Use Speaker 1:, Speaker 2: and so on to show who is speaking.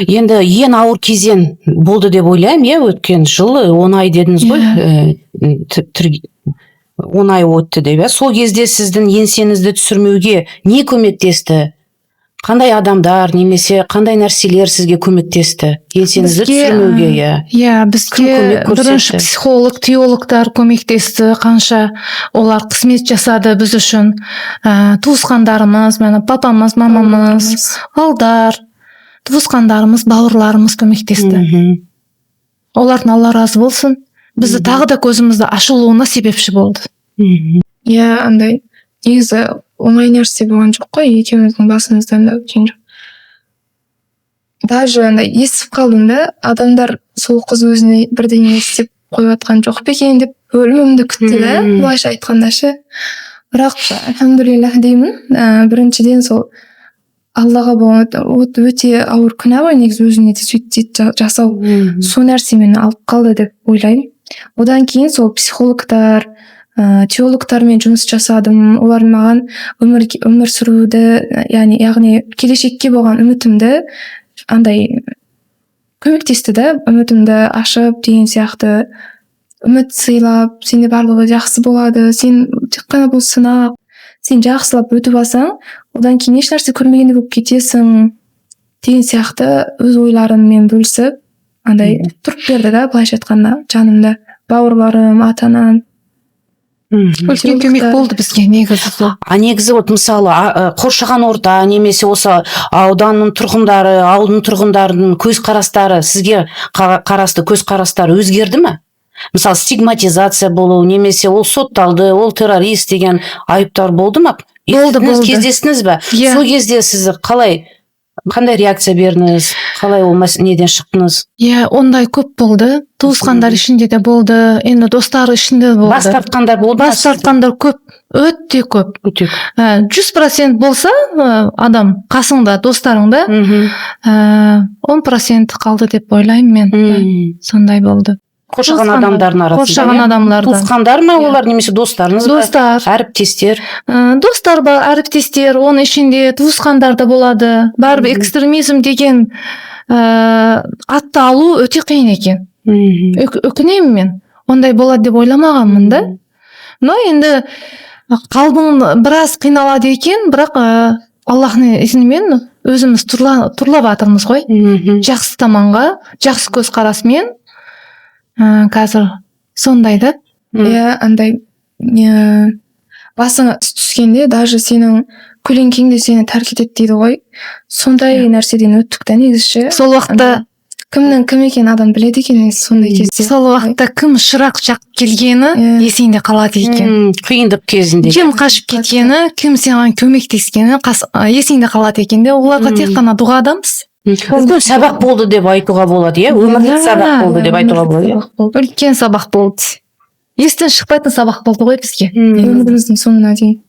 Speaker 1: Енді ең ауыр кезең болды деп ойлаймын, иә, өткен жылы 10 ай дедіңіз ғой, 10 ай өтті деп, иә. Сол кезде сіздің еңсеңізді түсірмеуге не көмектесті? Қандай адамдар немесе қандай нәрселер сізге көмектесті еңсеңізді түсірмеуге?
Speaker 2: Иә, бізге бірінші психолог, теологтар көмектесті, қанша олар қызмет жасады біз үшін. Туысқандарымыз, папамыз, мамамыз, балдар, туысқандарымыз, бауырларымыз көмектесті. Олардың Алла разы болсын. Бізді тағы да көзімізді ашылуына себепші болды.
Speaker 3: Иә, андай негізі оңай нәрсе болған жоқ қой, екеуміздің басымыздан да өткен жоқ. Даже андай естіп қалдым да, адамдар сол қыз өзіне бірдеңе істеп қойыватқан жоқ па екен деп өлімімді күтті да, былайша айтқанда ше. Бірақ альхамдулиллах деймін, біріншіден сол Аллаға болған өте ауыр күнә ғой негізі өзіне суицид жасау. Сол нәрсе мені алып қалды деп ойлаймын. Одан кейін сол психологтар, теологтармен жұмыс жасадым. Олар маған өмір сүруді, яғни келешекке болған үмітімді андай көмектесті да, үмітімді ашып деген сияқты, үміт сыйлап, сенде барлығы жақсы болады, сен тек қана бұл сынақ, сен жақсылап өтіп алсаң, одан кейін еш нәрсе көрмегенде болып кетесің деген сияқты өз ойларыммен бөлісіп, андай тұрып берді да, былайша айтқанда жанымда. Бауырларым, ата-анам
Speaker 2: үлкен көмек болды бізге негізі сол.
Speaker 1: Негізі мысалы қоршаған орта немесе осы ауданның тұрғындары, ауылдың тұрғындарының көзқарастары, сізге қарасты көзқарастары өзгерді ме? Мысалы стигматизация болу немесе ол сотталды, ол террорист деген айыптар болды ма?
Speaker 2: Болды.
Speaker 1: Кездестіңіз бе? Сол кезде сіз қандай реакция бердіңіз? Қалай ол неден шықтыңыз?
Speaker 2: Иә, ондай көп болды. Туысқандар ішінде де болды, енді достар ішінде болды.
Speaker 1: Бас тартқандар болды?
Speaker 2: Бас тартқандар көп, өте көп. 100% болса адам қасыңда, достарыңда, 10% қалды деп ойлаймын мен. Сондай болды.
Speaker 1: Қоршаған адамдардың арасында.
Speaker 2: Қоршаған адамдар.
Speaker 1: Туысқандар ма олар немесе достарыңыз ба?
Speaker 2: Достар.
Speaker 1: Әріптестер.
Speaker 2: Достар ба, әріптестер, оның ішінде туысқандар да болады. Бәрібір экстремизм деген атты алу өте қиын екен. Өкінемін мен. Ондай болады деп ойламағанмын да. Но енді қалбың біраз қиналады екен, бірақ Аллахның ізнімен өзіміз тұрлап жатырмыз ғой. Жақсы таманға, жақсы көзқарасымен. Қазір сондай да.
Speaker 3: Иә, андай басыңа түскенде даже сенің көлеңкең де сені тәрк етеді дейді ғой. Сондай нәрседен өттік та негізі.
Speaker 2: Сол уақытта
Speaker 3: кімнің кім екенін адам біледі екен сондай кезде.
Speaker 2: Сол уақытта кім шырақ жақып келгені есіңде қалады екен.
Speaker 1: Қиындық кезінде.
Speaker 2: Кім қашып кеткені, кім саған көмектескені есіңде қалады екен де. Оларға тек қана дұғадамыз.
Speaker 1: Үлкен сабақ болды деп айтуға болады, иә? Өмірлік сабақ болды деп айтуға болады.
Speaker 2: Үлкен сабақ болды. Естен шықпайтын сабақ болды ғой бізге.
Speaker 3: Өміріміздің соңына дейін.